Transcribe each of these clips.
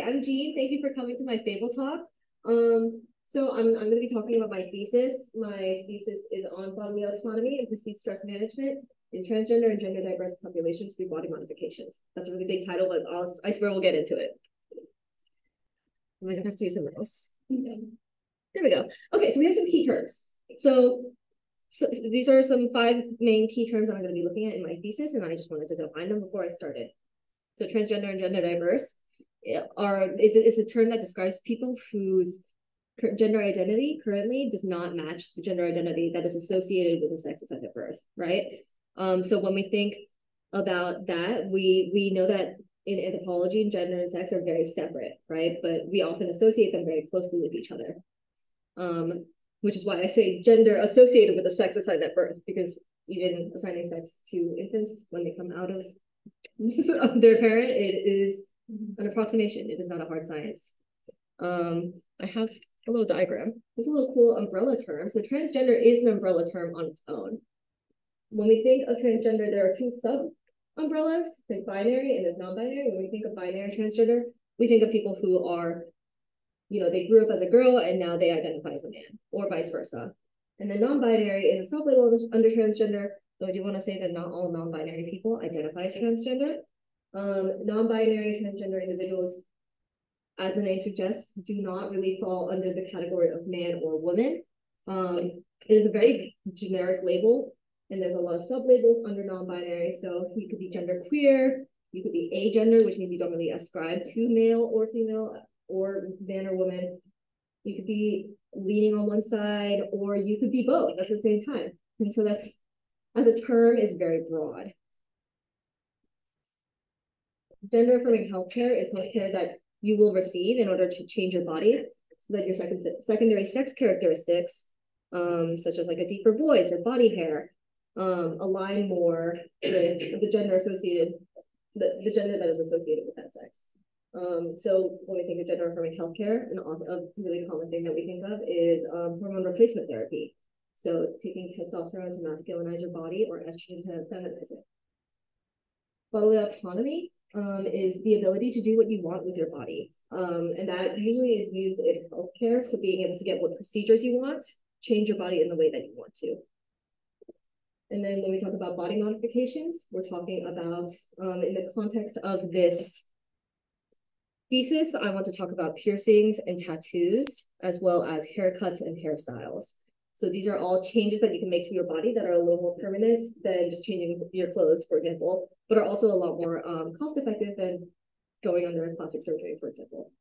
Hi, I'm Jean. Thank you for coming to my Fable Talk. So I'm going to be talking about my thesis. My thesis is on bodily autonomy and perceived stress management in transgender and gender diverse populations through body modifications. That's a really big title, but I swear we'll get into it. I'm going to have to do something else. There we go. Okay, so we have some key terms. So these are some 5 main key terms that I'm going to be looking at in my thesis, and I just wanted to define them before I started. So transgender and gender diverse is a term that describes people whose gender identity currently does not match the gender identity that is associated with a sex assigned at birth, right? So when we think about that, we know that in anthropology, gender and sex are very separate, right? But we often associate them very closely with each other, which is why I say gender associated with a sex assigned at birth, because even assigning sex to infants when they come out of their parent, it is an approximation. It is not a hard science. I have a little diagram. There's a little cool umbrella term. So transgender is an umbrella term on its own. When we think of transgender, there are 2 sub-umbrellas. There's binary and there's non-binary. When we think of binary transgender, we think of people who are, they grew up as a girl and now they identify as a man, or vice versa. And then non-binary is a sub-label under transgender. So I do want to say that not all non-binary people identify as transgender. Non-binary transgender individuals, as the name suggests, do not really fall under the category of man or woman. It is a very generic label, and there's a lot of sub-labels under non-binary. So you could be genderqueer, you could be agender, which means you don't really ascribe to male or female or man or woman. You could be leaning on one side, or you could be both at the same time. And so that's, as a term, is very broad. Gender affirming healthcare is healthcare that you will receive in order to change your body so that your secondary sex characteristics, such as like a deeper voice or body hair, align more with the gender associated, the gender that is associated with that sex. So when we think of gender affirming healthcare, a really common thing that we think of is hormone replacement therapy. So taking testosterone to masculinize your body or estrogen to feminize it. Bodily autonomy is the ability to do what you want with your body. And that usually is used in healthcare. So being able to get what procedures you want, change your body in the way that you want to. And then when we talk about body modifications, we're talking about, in the context of this thesis, I want to talk about piercings and tattoos, as well as haircuts and hairstyles. So these are all changes that you can make to your body that are a little more permanent than just changing your clothes, for example, but are also a lot more cost-effective than going under plastic surgery, for example.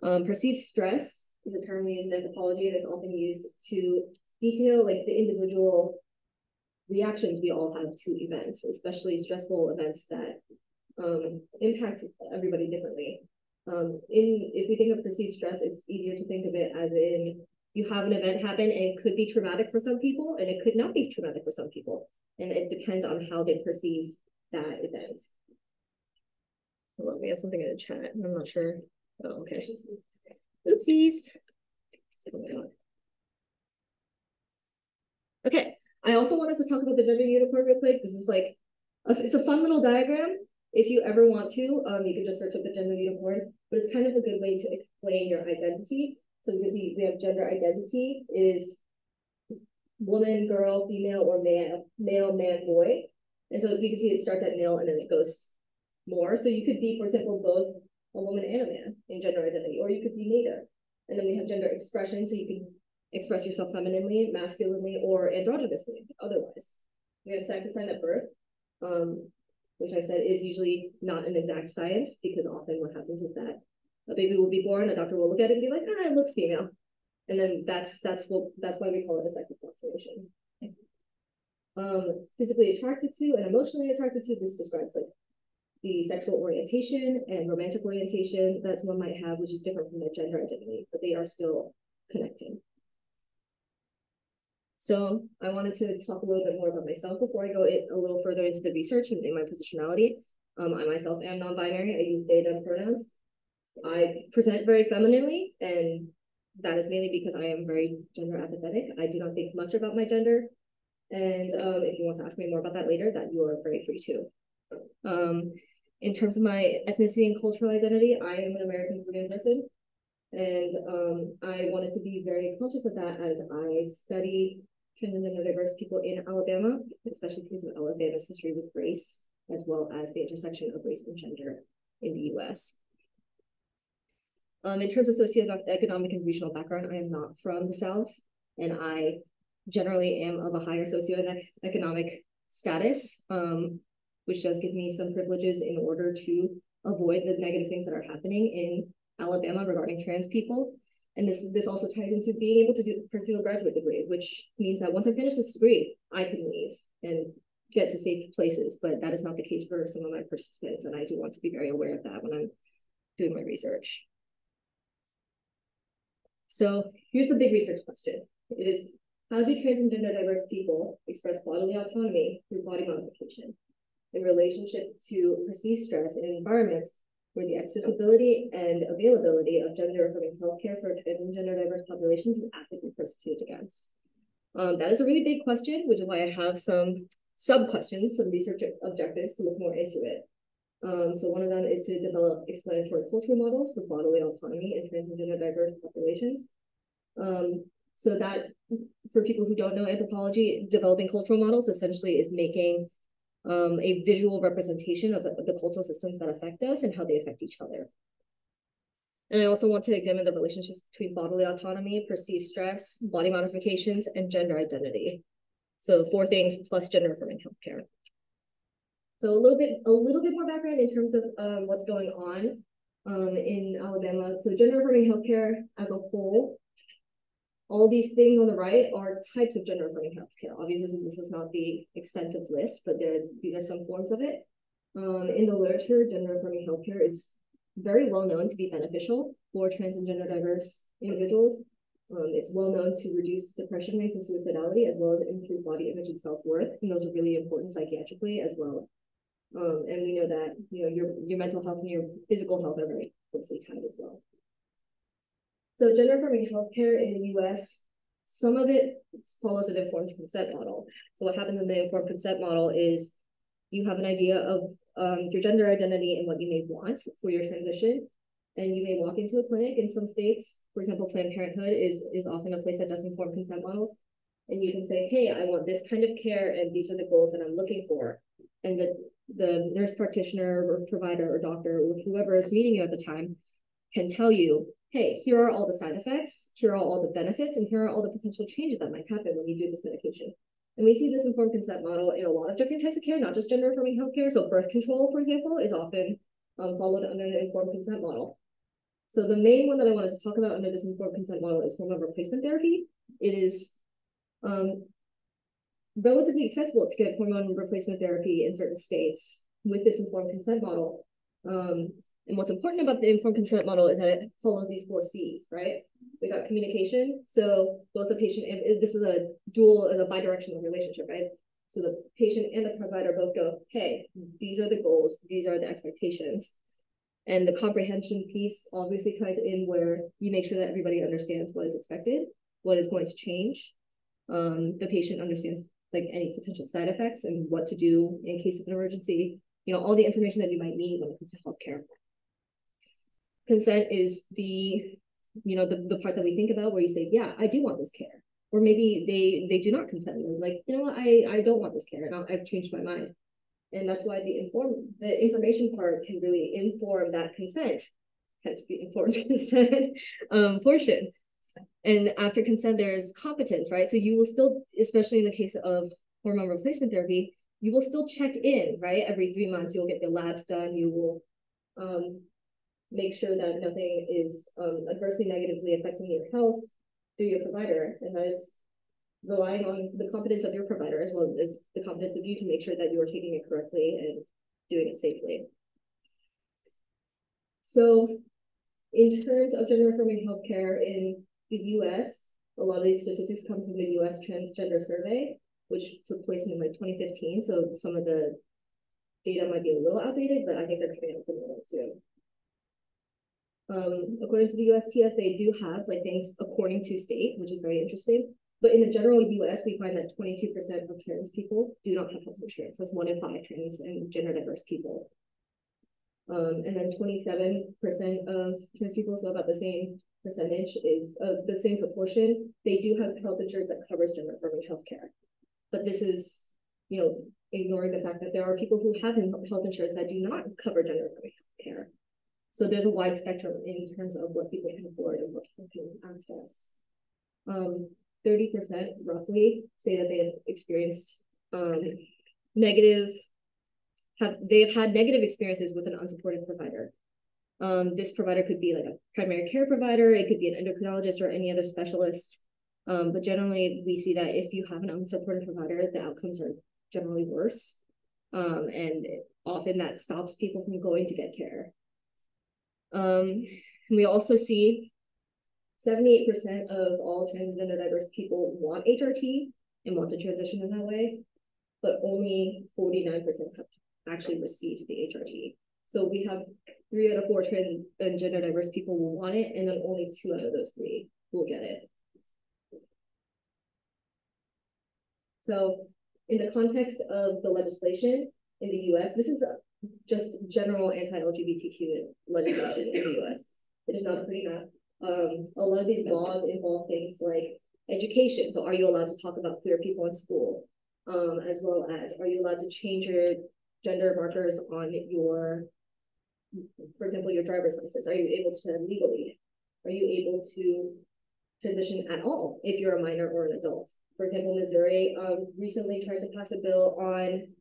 Perceived stress is a term we use in anthropology that is often used to detail like the individual reactions we all have to events, especially stressful events that impact everybody differently. If we think of perceived stress, it's easier to think of it as in you have an event happen and it could be traumatic for some people and it could not be traumatic for some people. And it depends on how they perceive that event. Hold on, we have something in the chat. I'm not sure. Oh, okay. Oopsies. Oh my God. Okay. I also wanted to talk about the gender unicorn real quick. This is like, it's a fun little diagram. If you ever want to, you can just search up the gender unicorn, but it's kind of a good way to explain your identity. So you can see we have gender identity is woman, girl, female, or male, man, boy. And so you can see it starts at male and then it goes more. So you could be, for example, both a woman and a man in gender identity, or you could be neither. And then we have gender expression, so you can express yourself femininely, masculinely, or androgynously otherwise. We have sex assigned at birth, which I said is usually not an exact science, because often what happens is that a baby will be born, a doctor will look at it and be like, it looks female. And then that's why we call it a sex approximation. Physically attracted to and emotionally attracted to, this describes like the sexual orientation and romantic orientation that someone might have, which is different from their gender identity, but they are still connecting. So I wanted to talk a little bit more about myself before I go a little further into the research and in my positionality. I myself am non-binary. I use they, them pronouns. I present very femininely, and that is mainly because I am very gender apathetic. I do not think much about my gender. And if you want to ask me more about that later, that you are very free to. In terms of my ethnicity and cultural identity, I am an American Korean person. And I wanted to be very conscious of that as I study transgender diverse people in Alabama, especially because of Alabama's history with race, as well as the intersection of race and gender in the US. In terms of socioeconomic and regional background, I am not from the South, and I generally am of a higher socioeconomic status, which does give me some privileges in order to avoid the negative things that are happening in Alabama regarding trans people. And this also ties into being able to pursue a graduate degree, which means that once I finish this degree, I can leave and get to safe places. But that is not the case for some of my participants, and I do want to be very aware of that when I'm doing my research. So here's the big research question. It is, how do trans and gender diverse people express bodily autonomy through body modification in relationship to perceived stress in environments where the accessibility and availability of gender-affirming healthcare for trans and gender diverse populations is actively persecuted against? That is a really big question, which is why I have some sub-questions, some research objectives to look more into it. So one of them is to develop explanatory cultural models for bodily autonomy in trans and gender diverse populations. So that, for people who don't know anthropology, developing cultural models essentially is making a visual representation of the cultural systems that affect us and how they affect each other. And I also want to examine the relationships between bodily autonomy, perceived stress, body modifications, and gender identity. So 4 things plus gender-affirming healthcare. So a little bit more background in terms of what's going on in Alabama. So gender-affirming healthcare as a whole, all these things on the right are types of gender-affirming healthcare. Obviously, this is not the extensive list, but these are some forms of it. In the literature, gender-affirming healthcare is very well known to be beneficial for trans and gender diverse individuals. It's well known to reduce depression rates and suicidality, as well as improve body image and self-worth, and those are really important psychiatrically as well. And we know that your mental health and your physical health are very closely tied as well. So gender-affirming healthcare in the US, some of it follows an informed consent model. So what happens in the informed consent model is you have an idea of your gender identity and what you may want for your transition. And you may walk into a clinic in some states, for example, Planned Parenthood is often a place that does informed consent models. And you can say, hey, I want this kind of care, and these are the goals that I'm looking for. And the nurse practitioner or provider or doctor or whoever is meeting you at the time can tell you, hey, here are all the side effects, here are all the benefits, and here are all the potential changes that might happen when you do this medication. And we see this informed consent model in a lot of different types of care, not just gender-affirming healthcare. So birth control, for example, is often followed under an informed consent model. So the main one that I wanted to talk about under this informed consent model is hormone replacement therapy. It is relatively accessible to get hormone replacement therapy in certain states with this informed consent model. And what's important about the informed consent model is that it follows these 4 C's, right? We got communication. So both the patient and this is a bidirectional relationship, right? So the patient and the provider both go, hey, these are the goals, these are the expectations. And the comprehension piece obviously ties in where you make sure that everybody understands what is expected, what is going to change. The patient understands like any potential side effects and what to do in case of an emergency, all the information that you might need when it comes to healthcare. Consent is the part that we think about where you say, yeah, I do want this care. Or maybe they do not consent. They're like, you know what, I don't want this care, and I've changed my mind. And that's why the information part can really inform that consent, hence the informed consent portion. And after consent, there's competence, right? So you will still, especially in the case of hormone replacement therapy, you will still check in, right? Every 3 months, you'll get your labs done. You will make sure that nothing is adversely negatively affecting your health through your provider. And that is relying on the competence of your provider as well as the competence of you to make sure that you are taking it correctly and doing it safely. So in terms of gender-affirming healthcare in the US, a lot of these statistics come from the US Transgender Survey, which took place in like 2015. So some of the data might be a little outdated, but I think they're coming out with one soon. According to the USTS, they do have like things according to state, which is very interesting. But in the general US, we find that 22% of trans people do not have health insurance. That's 1 in 5 trans and gender diverse people. And then 27% of trans people, so about the same percentage, is the same proportion. They do have health insurance that covers gender-affirming healthcare. But this is, ignoring the fact that there are people who have health insurance that do not cover gender-affirming healthcare. So there's a wide spectrum in terms of what people can afford and what people can access. 30% roughly say that they have experienced they've had negative experiences with an unsupported provider. This provider could be like a primary care provider, it could be an endocrinologist or any other specialist. But generally we see that if you have an unsupported provider, the outcomes are generally worse. And often that stops people from going to get care. We also see 78% of all transgender diverse people want HRT and want to transition in that way, but only 49% have actually received the HRT. So we have 3 out of 4 trans and gender diverse people will want it, and then only 2 out of those 3 will get it. So in the context of the legislation in the US, this is just general anti-LGBTQ legislation in the US. It is not a pretty map. A lot of these laws involve things like education. So are you allowed to talk about queer people in school? As well as, are you allowed to change your gender markers on your, for example, your driver's license? Are you able to legally? Are you able to transition at all if you're a minor or an adult? For example, Missouri recently tried to pass a bill on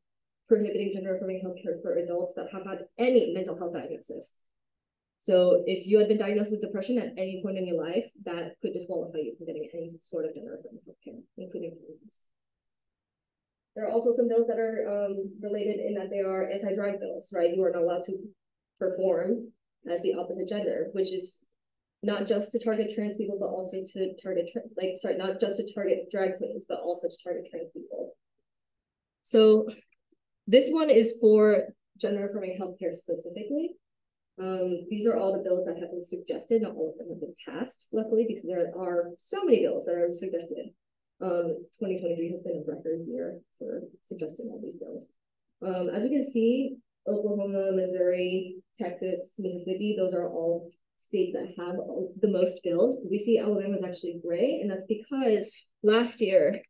prohibiting gender-affirming healthcare for adults that have had any mental health diagnosis. So if you had been diagnosed with depression at any point in your life, that could disqualify you from getting any sort of gender-affirming healthcare, including hormones. There are also some bills that are related in that they are anti-drag bills, right? You are not allowed to perform as the opposite gender, which is not just to target trans people, but also to target, not just to target drag queens, but also to target trans people. So this one is for gender-affirming healthcare specifically. These are all the bills that have been suggested. Not all of them have been passed, luckily, because there are so many bills that are suggested. 2023 has been a record year for suggesting all these bills. As you can see, Oklahoma, Missouri, Texas, Mississippi, those are all states that have the most bills. We see Alabama is actually gray, and that's because last year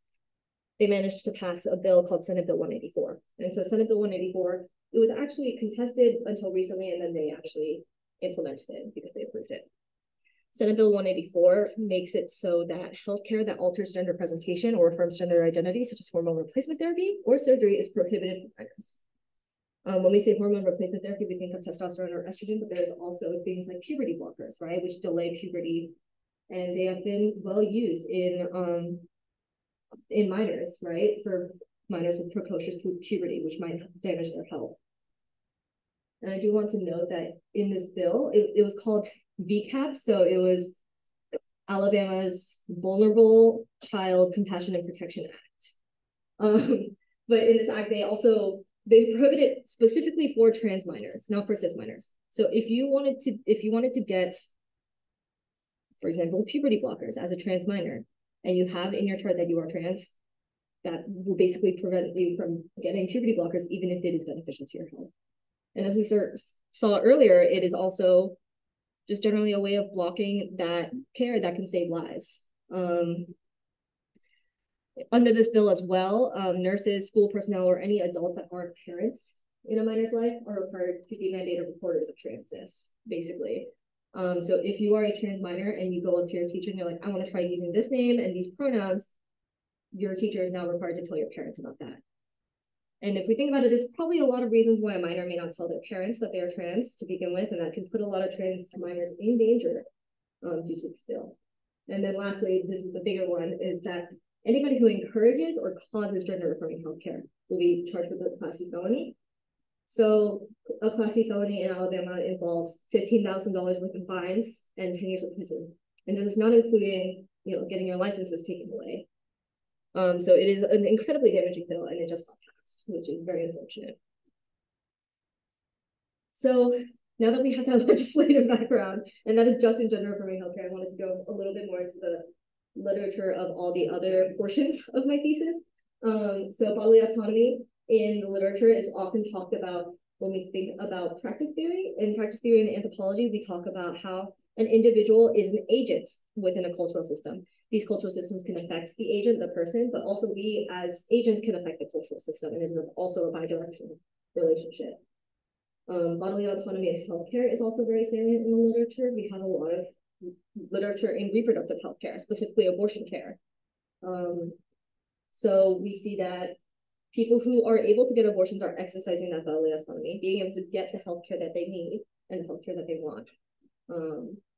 they managed to pass a bill called Senate Bill 184. And so Senate Bill 184, it was actually contested until recently, and then they actually implemented it because they approved it. Senate Bill 184 makes it so that healthcare that alters gender presentation or affirms gender identity, such as hormone replacement therapy or surgery, is prohibited for minors. When we say hormone replacement therapy, we think of testosterone or estrogen, but there's also things like puberty blockers, right, which delay puberty, and they have been well used in minors, right, for minors with precocious puberty, which might damage their health. And I do want to note that in this bill, it was called VCAP, so it was Alabama's Vulnerable Child Compassion and Protection Act. But in this act, they prohibit it specifically for trans minors, not for cis minors. So if you wanted to get, for example, puberty blockers as a trans minor, and you have in your chart that you are trans, that will basically prevent you from getting puberty blockers, even if it is beneficial to your health. And as we saw earlier, it is also just generally a way of blocking that care that can save lives. Under this bill as well, nurses, school personnel, or any adults that aren't parents in a minor's life are required to be mandated reporters of transness, basically. So if you are a trans minor and you go up to your teacher and you're like, I want to try using this name and these pronouns, your teacher is now required to tell your parents about that. And if we think about it, there's probably a lot of reasons why a minor may not tell their parents that they are trans to begin with, and that can put a lot of trans minors in danger due to this bill. And then lastly, this is the bigger one, is that anybody who encourages or causes gender-affirming healthcare will be charged with a Class C felony. So a Class C felony in Alabama involves $15,000 worth of fines and 10 years of prison. And this is not including, getting your licenses taken away. So it is an incredibly damaging bill, and it just got passed, which is very unfortunate. So now that we have that legislative background, and that is just in gender-affirming healthcare, I wanted to go a little bit more into the literature of all the other portions of my thesis. So bodily autonomy in the literature is often talked about when we think about practice theory. In practice theory and anthropology, we talk about how an individual is an agent within a cultural system. These cultural systems can affect the agent, the person, but also we as agents can affect the cultural system, and it is also a bidirectional relationship. Bodily autonomy in healthcare is also very salient in the literature. We have a lot of literature in reproductive healthcare, specifically abortion care. So we see that people who are able to get abortions are exercising that bodily autonomy, being able to get the healthcare that they need and the healthcare that they want.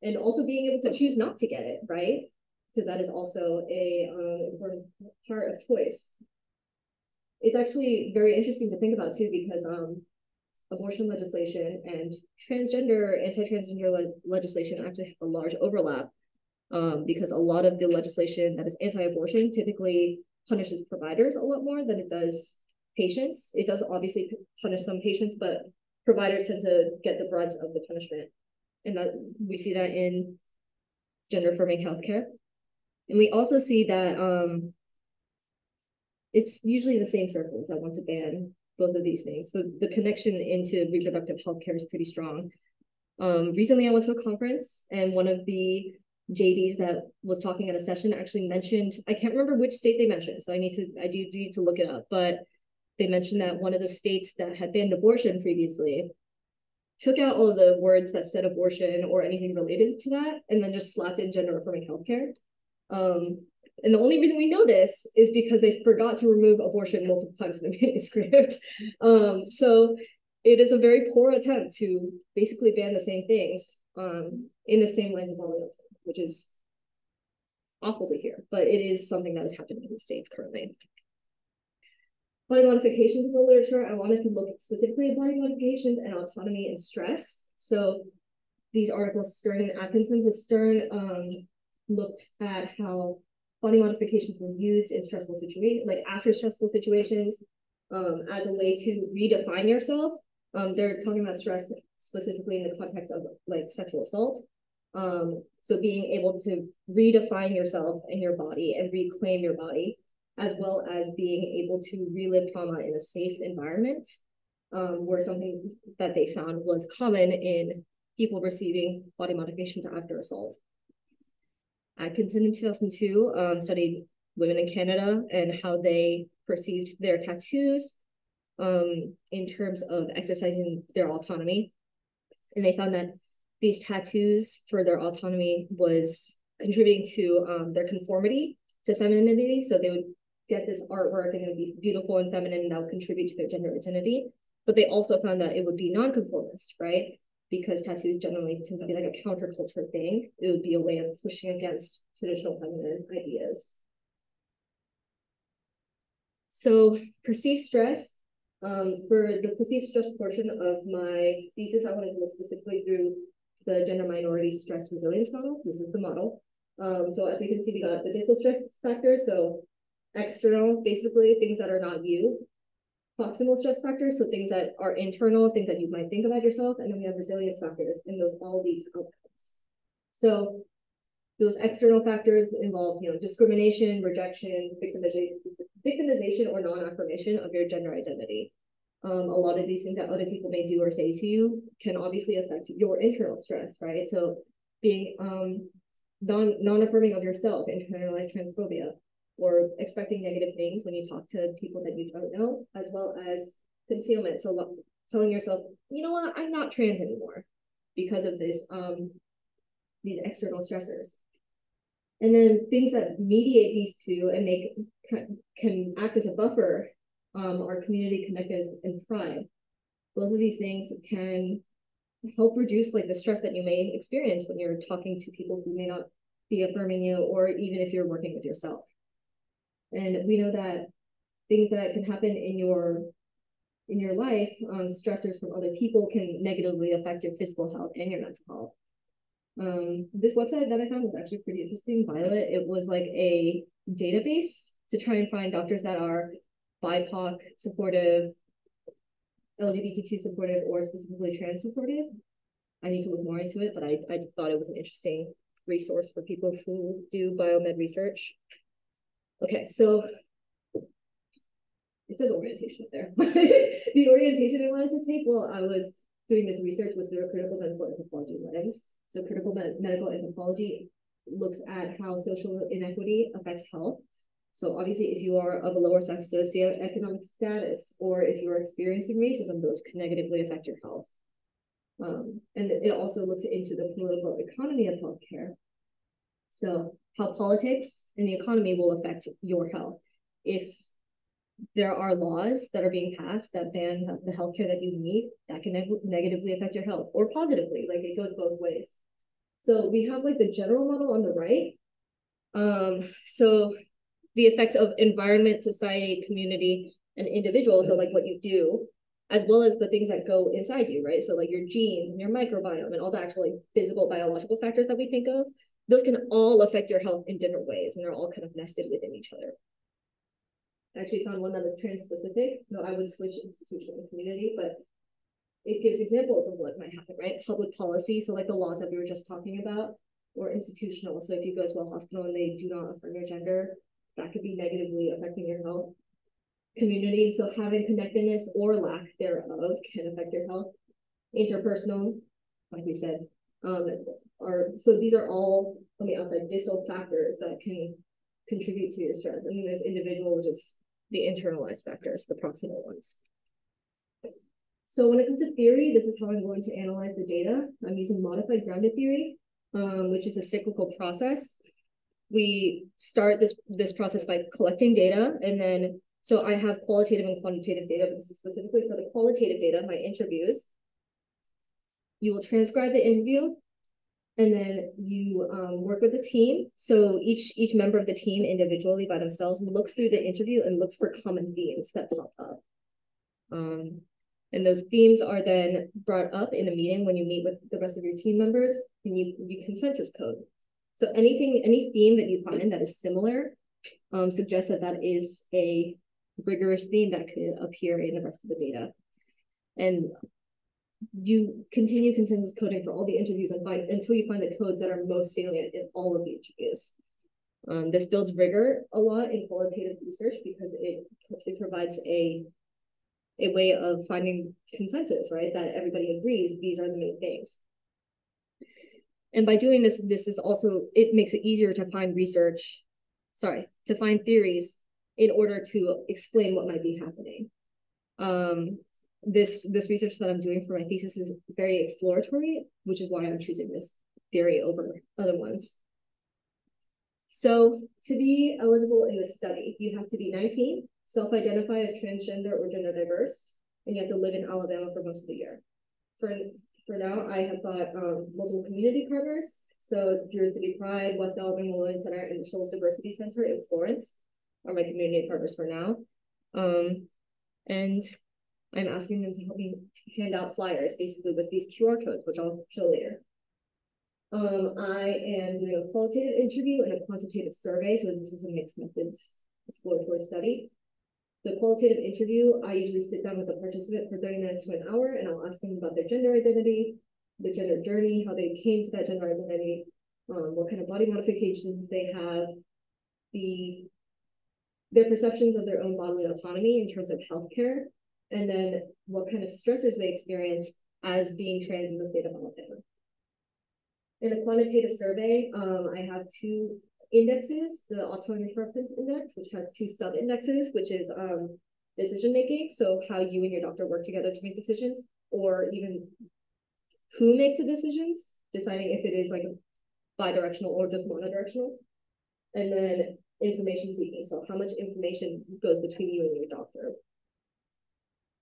And also being able to choose not to get it, right? Because that is also a important part of choice. It's actually very interesting to think about too, because abortion legislation and transgender, anti-transgender legislation actually have a large overlap, because a lot of the legislation that is anti-abortion typically punishes providers a lot more than it does patients. It does obviously punish some patients, but providers tend to get the brunt of the punishment. And that we see that in gender-affirming healthcare. And we also see that it's usually the same circles that want to ban both of these things. So the connection into reproductive healthcare is pretty strong. Recently, I went to a conference, and one of the JDs that was talking at a session actually mentioned, I can't remember which state they mentioned, so I do need to look it up, but they mentioned that one of the states that had banned abortion previously took out all of the words that said abortion or anything related to that, and then just slapped in gender-affirming healthcare. And the only reason we know this is because they forgot to remove abortion multiple times in the manuscript. So it is a very poor attempt to basically ban the same things in the same lines of all, which is awful to hear, but it is something that is happening in the States currently. Body modifications in the literature, I wanted to look specifically at body modifications and autonomy and stress. So these articles, Stern and Atkinson, so Stern looked at how body modifications were used in stressful situations, like after stressful situations, as a way to redefine yourself. They're talking about stress specifically in the context of like sexual assault. So being able to redefine yourself and your body and reclaim your body, as well as being able to relive trauma in a safe environment, were something that they found was common in people receiving body modifications after assault. Atkinson in 2002 studied women in Canada and how they perceived their tattoos in terms of exercising their autonomy. And they found that these tattoos for their autonomy was contributing to their conformity to femininity. So they would get this artwork and it would be beautiful and feminine, and that would contribute to their gender identity. But they also found that it would be nonconformist, right? Because tattoos generally tend to be like a counterculture thing. It would be a way of pushing against traditional feminine ideas. So perceived stress, for the perceived stress portion of my thesis, I wanted to look specifically through the gender minority stress resilience model. This is the model. So as we can see, we got the distal stress factors. So external, basically things that are not you. Proximal stress factors, so things that are internal, things that you might think about yourself, and then we have resilience factors, and those all lead to outcomes. So those external factors involve, discrimination, rejection, victimization, or non-affirmation of your gender identity. A lot of these things that other people may do or say to you can obviously affect your internal stress, right? So being non-affirming of yourself, internalized transphobia, or expecting negative things when you talk to people that you don't know, as well as concealment. So telling yourself, you know what, I'm not trans anymore because of this, these external stressors. And then things that mediate these two and can act as a buffer are community connectedness and pride. Both of these things can help reduce like the stress that you may experience when you're talking to people who may not be affirming you, or even if you're working with yourself. And we know that things that can happen in your life, stressors from other people, can negatively affect your physical health and your mental health. This website that I found was actually pretty interesting, Violet. It was like a database to try and find doctors that are BIPOC supportive, LGBTQ supportive, or specifically trans supportive. I need to look more into it, but I thought it was an interesting resource for people who do biomed research. Okay, so it says orientation up there, but the orientation I wanted to take while I was doing this research was through a critical medical anthropology lens. So critical medical anthropology looks at how social inequity affects health. So obviously, if you are of a lower socioeconomic status, or if you're experiencing racism, those can negatively affect your health. And it also looks into the political economy of healthcare. So how politics and the economy will affect your health. If there are laws that are being passed that ban the healthcare that you need, that can negatively affect your health, or positively, like it goes both ways. So we have like the general model on the right. So the effects of environment, society, community, and individual, so like what you do, as well as the things that go inside you, right? So like your genes and your microbiome and all the actual like physical biological factors that we think of, those can all affect your health in different ways, and they're all kind of nested within each other. I actually found one that was trans-specific. No, I would switch institutional and community, but it gives examples of what might happen, right? Public policy, so like the laws that we were just talking about, or institutional. So if you go to a hospital and they do not affirm your gender, that could be negatively affecting your health. Community, so having connectedness or lack thereof can affect your health. Interpersonal, like we said, so these are all on the outside distal factors that can contribute to your stress. And then there's individual, which is the internalized factors, the proximal ones. So when it comes to theory, this is how I'm going to analyze the data. I'm using modified grounded theory, which is a cyclical process. We start this process by collecting data, and then, so I have qualitative and quantitative data, but this is specifically for the qualitative data, my interviews. You will transcribe the interview, and then you work with a team. So each member of the team individually by themselves looks through the interview and looks for common themes that pop up. And those themes are then brought up in a meeting when you meet with the rest of your team members, and you consensus code. So any theme that you find that is similar suggests that is a rigorous theme that could appear in the rest of the data. And you continue consensus coding for all the interviews until you find the codes that are most salient in all of the interviews. This builds rigor a lot in qualitative research because it provides a way of finding consensus, right? That everybody agrees these are the main things. And by doing this, it makes it easier to find to find theories in order to explain what might be happening. This research that I'm doing for my thesis is very exploratory, which is why I'm choosing this theory over other ones. So to be eligible in this study, you have to be 19, self-identify as transgender or gender diverse, and you have to live in Alabama for most of the year. For now, I have got multiple community partners. So Druid City Pride, West Alabama Women's Center, and the Shoals Diversity Center in Florence are my community partners for now. And I'm asking them to help me hand out flyers, basically with these QR codes, which I'll show later. I am doing a qualitative interview and a quantitative survey. So this is a mixed methods exploratory study. The qualitative interview, I usually sit down with the participant for 30 minutes to an hour, and I'll ask them about their gender identity, the gender journey, how they came to that gender identity, what kind of body modifications they have, their perceptions of their own bodily autonomy in terms of healthcare, and then what kind of stressors they experience as being trans in the state of Alabama. In the quantitative survey, I have two indexes, the autonomy preference index, which has two sub-indexes, which is decision making, so how you and your doctor work together to make decisions, or even who makes the decisions, deciding if it is like bi-directional or just monodirectional. And then information seeking, so how much information goes between you and your doctor.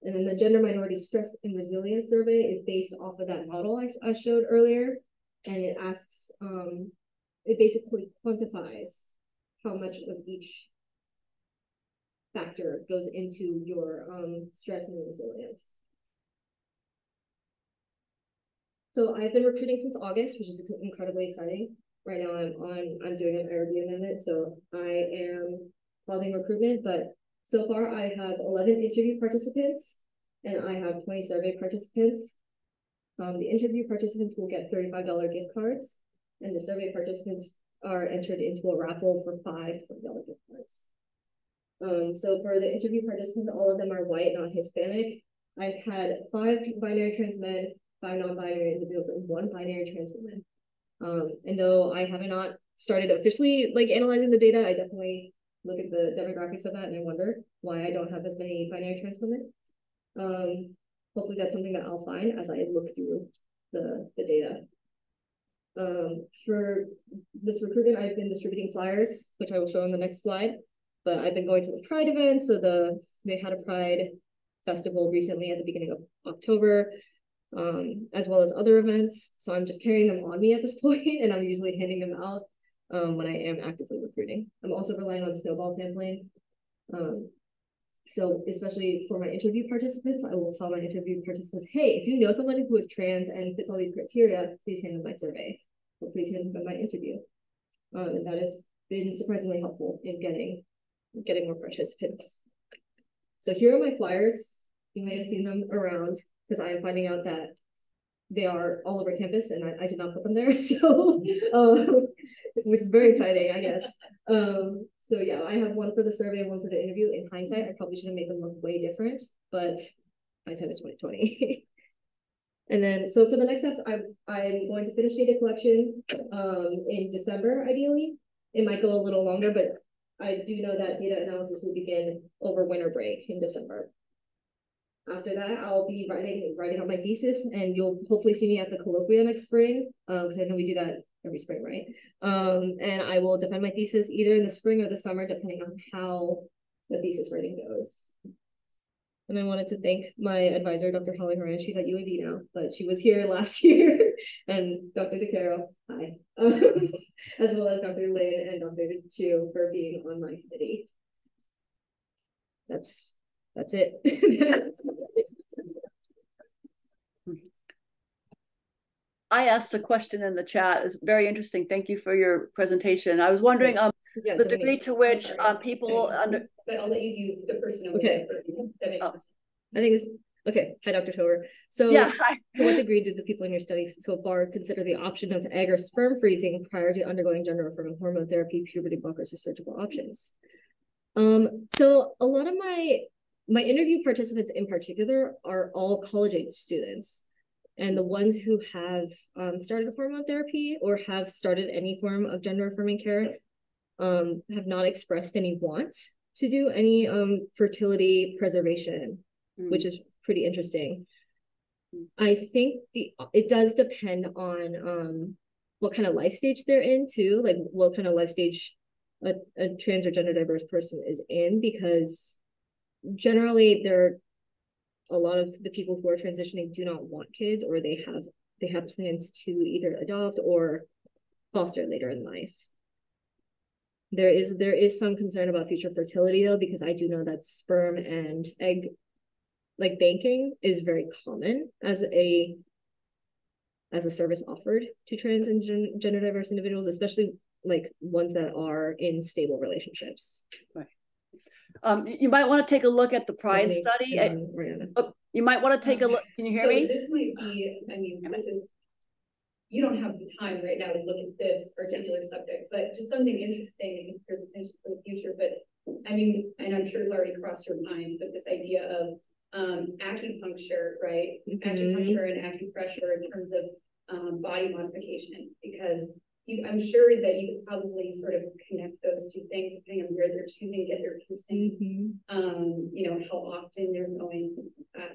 And then the gender minority stress and resilience survey is based off of that model I showed earlier, and it asks it basically quantifies how much of each factor goes into your stress and resilience. So I've been recruiting since August, which is incredibly exciting. Right now I'm doing an IRB amendment, so I am pausing recruitment, but so far I have 11 interview participants and I have 20 survey participants. The interview participants will get $35 gift cards, and the survey participants are entered into a raffle for 5 $20 gift cards. So for the interview participants, all of them are white, not Hispanic. I've had 5 binary trans men, 5 non-binary individuals, and 1 binary trans woman. And though I have not started officially like analyzing the data, I definitely look at the demographics of that and I wonder why I don't have as many binary trans women. Hopefully that's something that I'll find as I look through the data. For this recruitment, I've been distributing flyers, which I will show on the next slide. But I've been going to the Pride events. So they had a Pride festival recently at the beginning of October, as well as other events. So I'm just carrying them on me at this point, and I'm usually handing them out when I am actively recruiting. I'm also relying on snowball sampling. So especially for my interview participants, I will tell my interview participants, hey, if you know someone who is trans and fits all these criteria, please hand them my survey, or please hand them my interview. And that has been surprisingly helpful in getting more participants. So here are my flyers. You may have seen them around because I am finding out that they are all over campus and I did not put them there. So, which is very exciting, I guess. So yeah, I have one for the survey and one for the interview. In hindsight, I probably should have made them look way different, but hindsight is 2020. And then, so for the next steps, I'm going to finish data collection in December, ideally. It might go a little longer, but I do know that data analysis will begin over winter break in December. After that, I'll be writing out my thesis, and you'll hopefully see me at the colloquia next spring, because I know we do that every spring, right? And I will defend my thesis either in the spring or the summer, depending on how the thesis writing goes. And I wanted to thank my advisor, Dr. Holly Horan. She's at UAB now, but she was here last year. And Dr. DeCaro, hi. As well as Dr. Lin and Dr. Chu for being on my committee. That's it. I asked a question in the chat. It's very interesting. Thank you for your presentation. I was wondering the degree to which people under. But I'll let you do the person. Okay. That makes sense. I think it's okay. Hi, Dr. Tover. So, yeah, hi. To what degree did the people in your study so far consider the option of egg or sperm freezing prior to undergoing gender-affirming hormone therapy, puberty blockers, or surgical options? So a lot of my interview participants in particular are all college-age students. And the ones who have started hormone therapy or have started any form of gender-affirming care have not expressed any want to do any fertility preservation, which is pretty interesting. I think it does depend on what kind of life stage they're in too, like what kind of life stage a trans or gender diverse person is in, because generally a lot of the people who are transitioning do not want kids, or they have plans to either adopt or foster later in life. There is some concern about future fertility though, because I do know that sperm and egg like banking is very common as a service offered to trans and gender diverse individuals, especially like ones that are in stable relationships. Right. You might want to take a look at the Pride study. You might want to take a look. Can you hear me? This might be, this is, you don't have the time right now to look at this particular subject, but just something interesting for potential for the future. But and I'm sure it's already crossed your mind, but this idea of acupuncture, right? Acupuncture and acupressure in terms of body modification, because I'm sure that you could probably sort of connect those two things depending on where they're choosing to get their piercing, how often they're going, things like that.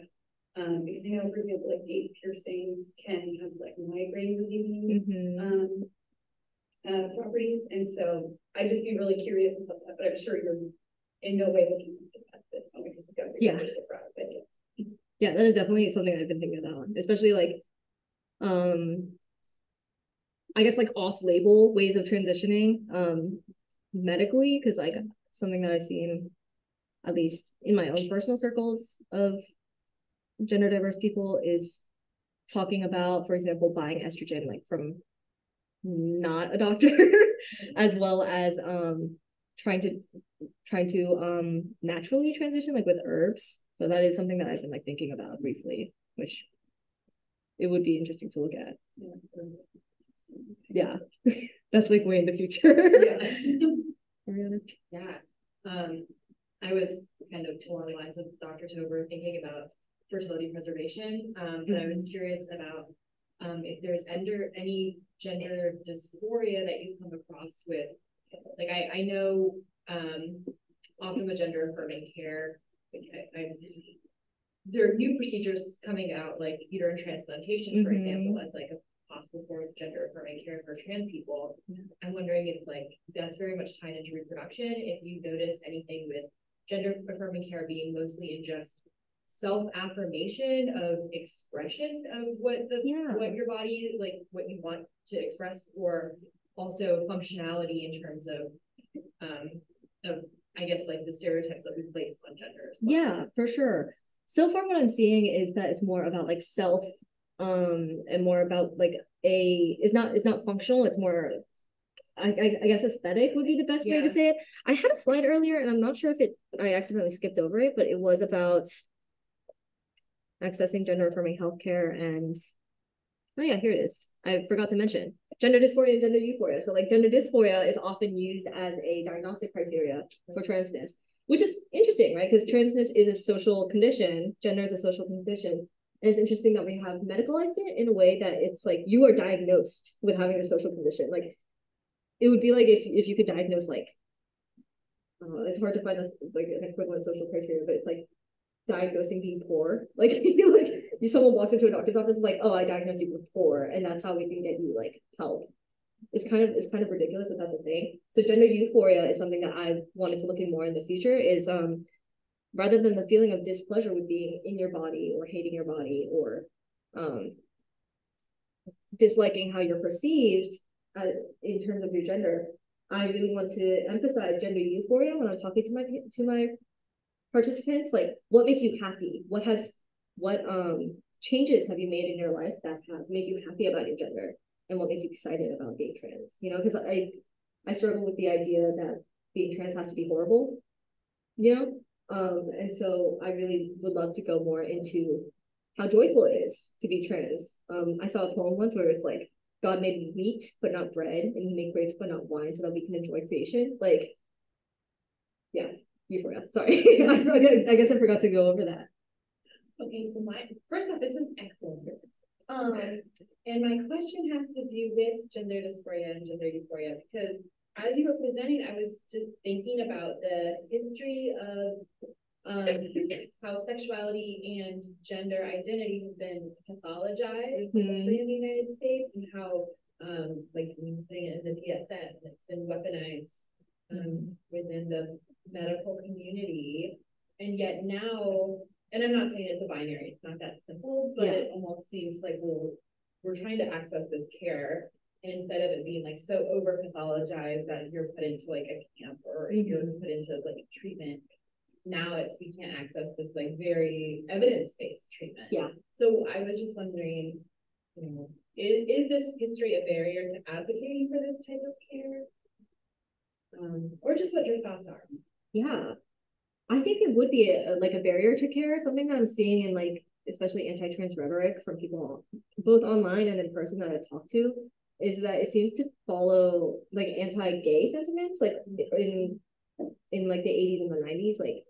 Because I know, for example, like deep piercings can have like migraine relieving properties, and so I'd just be really curious about that. But I'm sure you're in no way looking at this one because you've got the product. Yeah, that is definitely something I've been thinking about, especially like I guess like off-label ways of transitioning medically, because like something that I've seen, at least in my own personal circles of gender diverse people, is talking about, for example, buying estrogen like from not a doctor, as well as trying to naturally transition like with herbs. So that is something that I've been like thinking about briefly, which it would be interesting to look at. Yeah, that's like way in the future. Yeah. I was kind of along the lines of Dr. Tober thinking about fertility preservation, but I was curious about if there's any gender dysphoria that you come across with. Like I know often with gender affirming care, there are new procedures coming out, like uterine transplantation, for example, as like a possible form of gender affirming care for trans people. I'm wondering if like that's very much tied into reproduction, if you notice anything with gender affirming care being mostly in just self-affirmation of expression of what your body, like what you want to express, or also functionality in terms of I guess like the stereotypes that we place on gender. Yeah, for sure. So far what I'm seeing is that it's more about like self and more about like it's not functional, it's more I guess aesthetic would be the best way to say it. I had a slide earlier and I'm not sure if I accidentally skipped over it, but it was about accessing gender affirming healthcare and oh yeah, here it is. I forgot to mention gender dysphoria and gender euphoria. So like gender dysphoria is often used as a diagnostic criteria for transness, which is interesting, right? Because transness is a social condition, gender is a social condition. And it's interesting that we have medicalized it in a way that it's like you are diagnosed with having a social condition. Like it would be like if you could diagnose like, it's hard to find this like an equivalent social criteria, but it's like diagnosing being poor. Like someone walks into a doctor's office is like, oh, I diagnosed you with poor, and that's how we can get you like help. It's kind of ridiculous if that's a thing. So gender euphoria is something that I wanted to look in more in the future, is rather than the feeling of displeasure with being in your body or hating your body or disliking how you're perceived in terms of your gender, I really want to emphasize gender euphoria when I'm talking to my participants. Like, what makes you happy? What changes have you made in your life that have made you happy about your gender? And what makes you excited about being trans? You know, because I struggle with the idea that being trans has to be horrible, you know? And so I really would love to go more into how joyful it is to be trans. I saw a poem once where it's like, God made meat, but not bread, and he made grapes, but not wine, so that we can enjoy creation. Like, yeah, euphoria. Sorry. I guess I forgot to go over that. Okay, so first off, this was excellent. And my question has to do with gender dysphoria and gender euphoria, because as you were presenting, I was just thinking about the history of how sexuality and gender identity have been pathologized, especially in the United States, and how like we saying it in the DSM, it's been weaponized within the medical community. And yet now, and I'm not saying it's a binary, it's not that simple, but it almost seems like we're trying to access this care, and instead of it being like so over pathologized that you're put into like a camp or you're put into like treatment, now we can't access this like very evidence-based treatment. Yeah. So I was just wondering, you know, is this history a barrier to advocating for this type of care? Or just what your thoughts are? Yeah, I think it would be a barrier to care. Something that I'm seeing in like especially anti-trans rhetoric from people both online and in person that I've talked to is that it seems to follow like anti-gay sentiments, like in like the 80s and the 90s, like,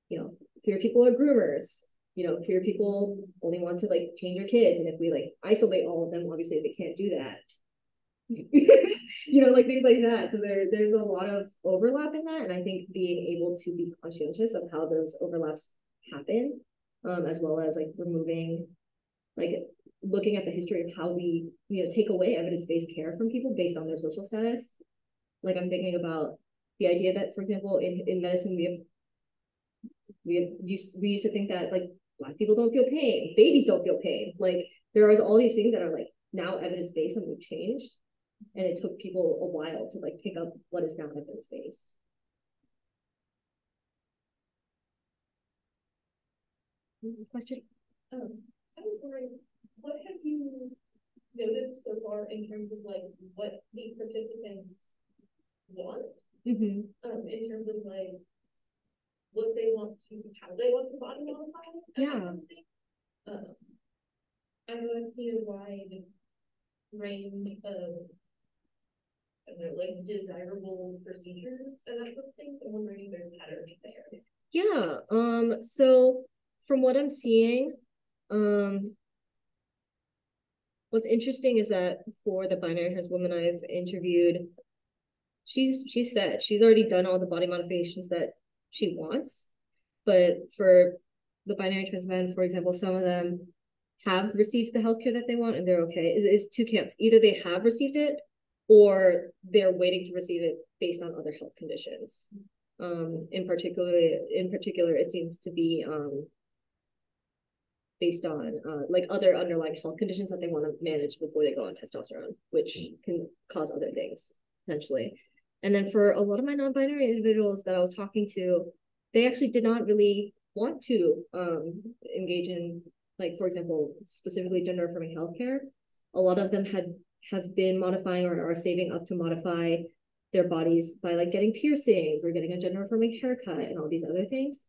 you know, queer people are groomers, you know, queer people only want to like change your kids, and if we like isolate all of them, obviously they can't do that. You know, like things like that. So there's a lot of overlap in that, and I think being able to be conscientious of how those overlaps happen, as well as like removing, like looking at the history of how we, you know, take away evidence-based care from people based on their social status. Like I'm thinking about the idea that, for example, in medicine we used to think that like Black people don't feel pain, babies don't feel pain. Like there are all these things that are like now evidence-based and we've changed. And it took people a while to like pick up what is now evidence-based. Question? I was wondering, what have you noticed so far in terms of like what the participants want? In terms of like what they want to, how they want the body modified? Yeah. I don't see a wide range of like desirable procedures and that sort of thing. So I'm wondering if there's patterns there. Yeah. So from what I'm seeing, what's interesting is that for the binary trans woman I've interviewed, she said she's already done all the body modifications that she wants. But for the binary trans men, for example, some of them have received the healthcare that they want and they're okay. It's two camps. Either they have received it or they're waiting to receive it based on other health conditions. In particular, it seems to be based on like other underlying health conditions that they want to manage before they go on testosterone, which can cause other things potentially. And then for a lot of my non-binary individuals that I was talking to, they actually did not really want to engage in, like, for example, specifically gender affirming healthcare. A lot of them have been modifying or are saving up to modify their bodies by like getting piercings or getting a gender affirming haircut and all these other things.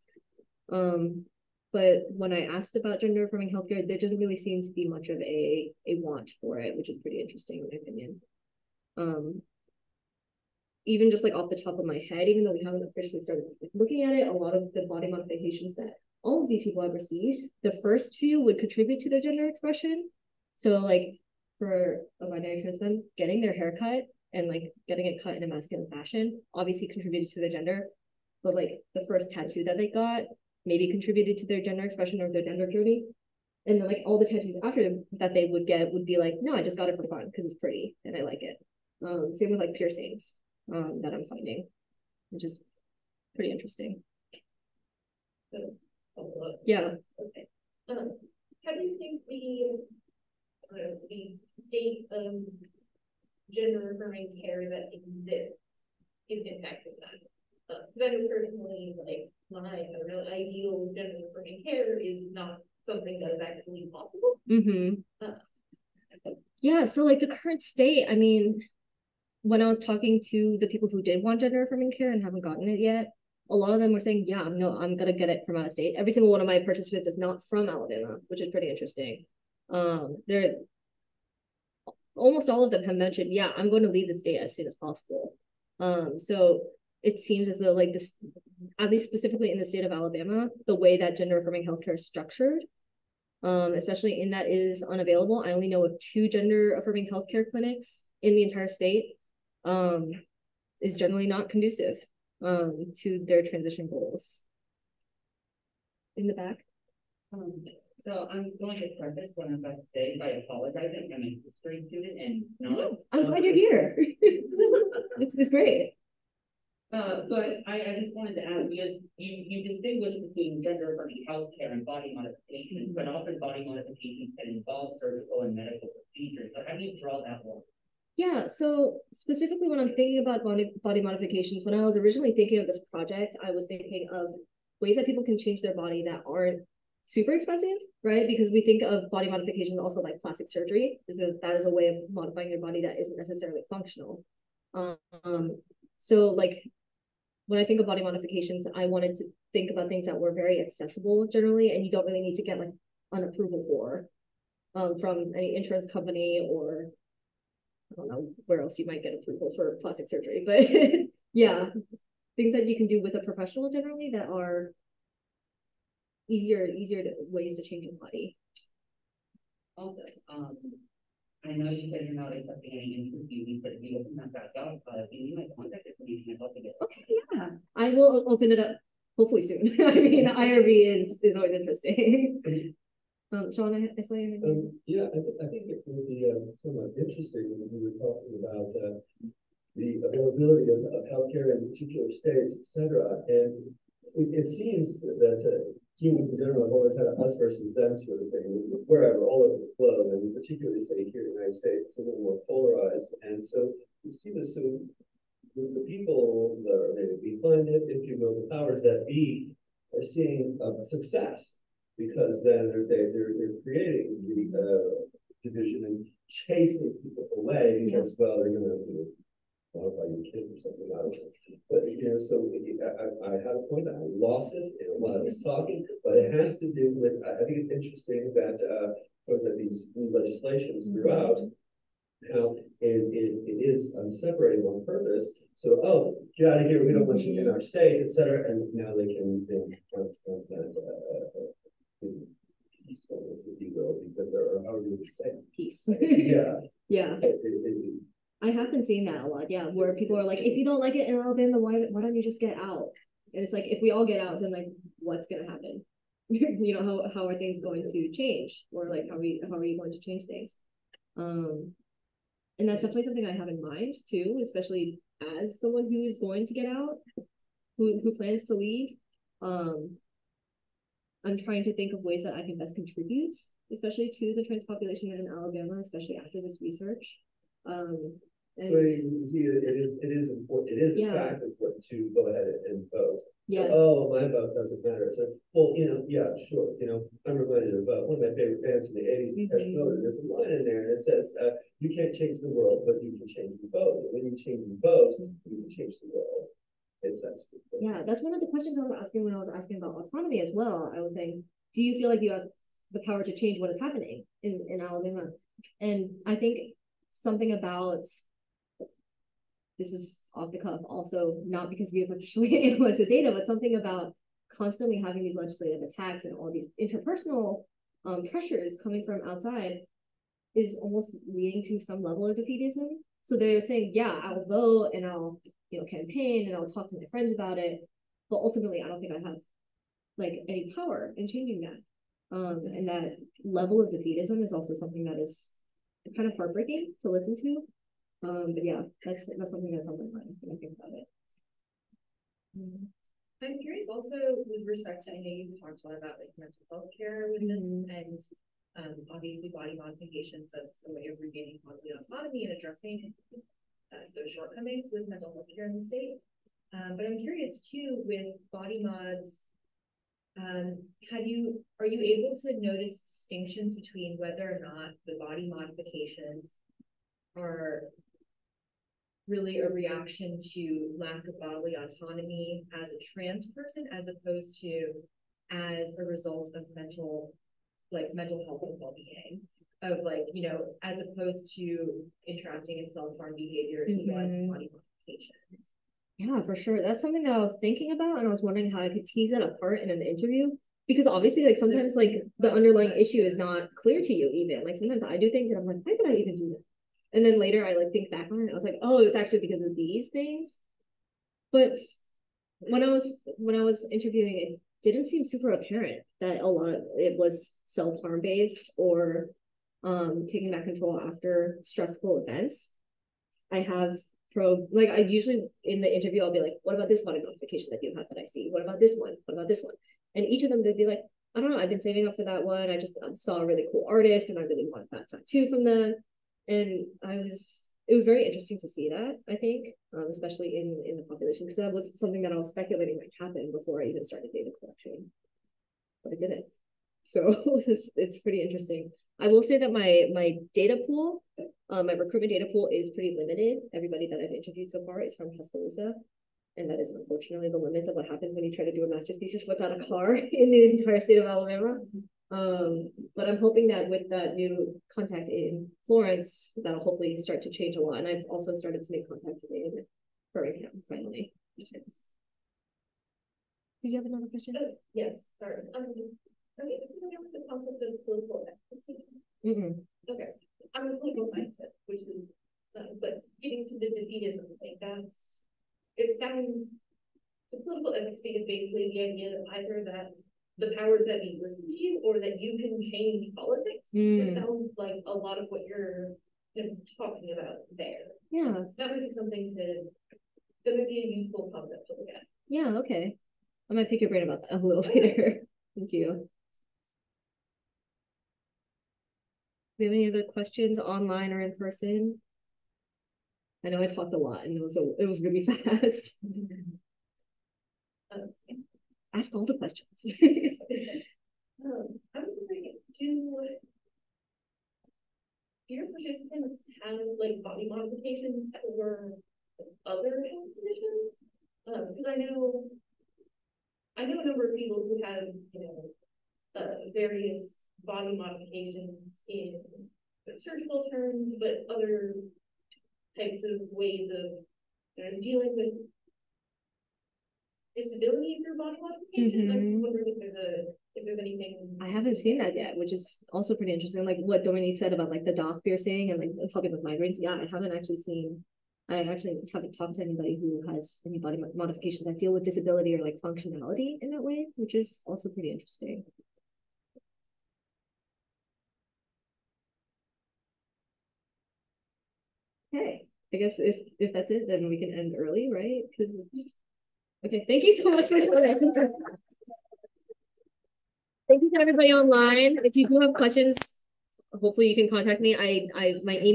But when I asked about gender affirming healthcare, there doesn't really seem to be much of a want for it, which is pretty interesting in my opinion. Even just like off the top of my head, even though we haven't officially started looking at it, a lot of the body modifications that all of these people have received, the first few would contribute to their gender expression. So like for a binary trans man, getting their hair cut and like getting it cut in a masculine fashion obviously contributed to their gender. But like the first tattoo that they got maybe contributed to their gender expression or their gender purity. And then like all the tattoos after that they would get would be like, no, I just got it for fun because it's pretty and I like it. Same with like piercings that I'm finding, which is pretty interesting. Yeah. Okay. How do you think the state of gender affirming care that exists is impacting that? Because I know personally, like my ideal gender affirming care is not something that is actually possible. Yeah, so like the current state, I mean, when I was talking to the people who did want gender affirming care and haven't gotten it yet, a lot of them were saying, yeah, no, I'm gonna get it from out of state. Every single one of my participants is not from Alabama, which is pretty interesting. They're almost all of them have mentioned, yeah, I'm going to leave the state as soon as possible. So it seems as though like this, at least specifically in the state of Alabama, the way that gender affirming healthcare is structured, especially in that it is unavailable. I only know of 2 gender affirming healthcare clinics in the entire state. Is generally not conducive to their transition goals. In the back. So I'm going to preface what I'm about to say by apologizing. I'm a history student and not. I'm glad you're here. It's great. But I just wanted to ask, because you distinguish between gender affirming healthcare and body modifications, but often body modifications can involve surgical and medical procedures. So how do you draw that line? Yeah, so specifically when I'm thinking about body modifications, when I was originally thinking of this project, I was thinking of ways that people can change their body that aren't super expensive, right? Because we think of body modification also like plastic surgery. That is a way of modifying your body that isn't necessarily functional. So like when I think of body modifications, I wanted to think about things that were very accessible generally, and you don't really need to get like an approval for from any insurance company or I don't know where else you might get approval for plastic surgery, but yeah, things that you can do with a professional generally that are easier ways to change your body. Also, I know you said you're not accepting any interviews, but if you open that back up, you need my contact information. I'd love to get. Okay, yeah, I will open it up hopefully soon. I mean, IRB is always interesting. Sean, I saw you. Yeah, I think it will be somewhat interesting when we were talking about the availability of healthcare in particular states, etc. And it seems that humans in general have always had a us versus them sort of thing, wherever, all over the globe, and particularly, say, here in the United States, it's a little more polarized. And so you see this, so the people that are maybe behind it, if you will, the powers that be, are seeing success, because then they're creating the division and chasing people away because, well, they're going to modify your kid or something. I don't know. But, so I had a point, I lost it while I was talking, but it has to do with, I think it's interesting that these new legislations throughout how it is separating on purpose. So, oh, get out of here, we don't want you in our state, etc. And now they can count that peacefulness, if you will, because they're already the same. Peace. Yeah. Yeah. I have been seeing that a lot, yeah, where people are like, if you don't like it in Alabama, why don't you just get out? And it's like, if we all get out, then like, what's gonna happen? You know, how are things going to change? Or like, how are you going to change things? And that's definitely something I have in mind too, especially as someone who is going to get out, who plans to leave. I'm trying to think of ways that I can best contribute, especially to the trans population in Alabama, especially after this research. And so you see, it is important. It is in fact important to go ahead and vote. Yes. So, oh, my vote doesn't matter. So, well, you know, yeah, sure. You know, I'm reminded of one of my favorite bands from the '80s, There's a line in there, and it says, "You can't change the world, but you can change the vote. And when you change the vote, you can change the world." Yeah, that's one of the questions I was asking when I was asking about autonomy as well. I was saying, do you feel like you have the power to change what is happening in Alabama? And I think something about, this is off the cuff, also not because we have actually analyzed the data, but something about constantly having these legislative attacks and all these interpersonal pressures coming from outside is almost leading to some level of defeatism. So they're saying, yeah, I'll vote and I'll, you know, campaign and I'll talk to my friends about it, but ultimately I don't think I have like any power in changing that. And that level of defeatism is also something that is kind of heartbreaking to listen to. But yeah, that's something that's on my mind when I think about it. I'm curious also with respect to, I know you talked a lot about like mental health care with this, and obviously body modifications as a way of regaining bodily autonomy and addressing those shortcomings with mental health care in the state. But I'm curious too, with body mods, are you able to notice distinctions between whether or not the body modifications are really a reaction to lack of bodily autonomy as a trans person, as opposed to as a result of mental health and well-being, of like, you know, as opposed to interacting in self-harm behaviors utilizing body modification? Yeah, for sure. That's something that I was thinking about, and I was wondering how I could tease that apart in an interview. Because obviously, like, sometimes, like, the underlying issue is not clear to you even. Like, sometimes I do things and I'm like, why did I even do that? And then later I, like, think back on it, I was like, oh, it's actually because of these things. But when I was interviewing, it didn't seem super apparent that a lot of it was self-harm based or taking back control after stressful events. I usually in the interview, I'll be like, what about this body modification that you have that I see? What about this one? What about this one? And each of them, they'd be like, I don't know, I've been saving up for that one. I just saw a really cool artist and I really wanted that tattoo from them. And it was very interesting to see that, I think, especially in the population, because that was something that I was speculating might happen before I even started data collection, but it didn't. So it's pretty interesting. I will say that my data pool, my recruitment data pool is pretty limited. Everybody that I've interviewed so far is from Tuscaloosa. And that is unfortunately the limits of what happens when you try to do a master's thesis without a car in the entire state of Alabama. But I'm hoping that with that new contact in Florence, that'll hopefully start to change a lot. And I've also started to make contacts in Birmingham finally. Did you have another question? Yes, sorry. Are you familiar with the concept of political efficacy? Okay. I'm a political scientist, which is, but getting to the defeatism, like it sounds, the political efficacy is basically the idea that either that the powers that be listen to you or that you can change politics. It sounds like a lot of what you're talking about there. Yeah. So that would be something that would be a useful concept to look at. Yeah, okay. I might pick your brain about that a little later. Thank you. Do you have any other questions online or in person? I know I talked a lot and it was really fast. Ask all the questions. I was wondering, do your participants have like body modifications or other health conditions? Because I know a number of people who have, various body modifications in surgical terms, but other types of ways of dealing with disability through body modification. I'm wondering if there's anything. I haven't seen that yet, which is also pretty interesting. Like what Dominique said about like the doth piercing and like helping with migraines. Yeah, I haven't actually seen. I actually haven't talked to anybody who has any body modifications that deal with disability or like functionality in that way, which is also pretty interesting. Okay, I guess if that's it, then we can end early, right? Because it's okay. Thank you so much for coming. Thank you to everybody online. If you do have questions, hopefully you can contact me. My email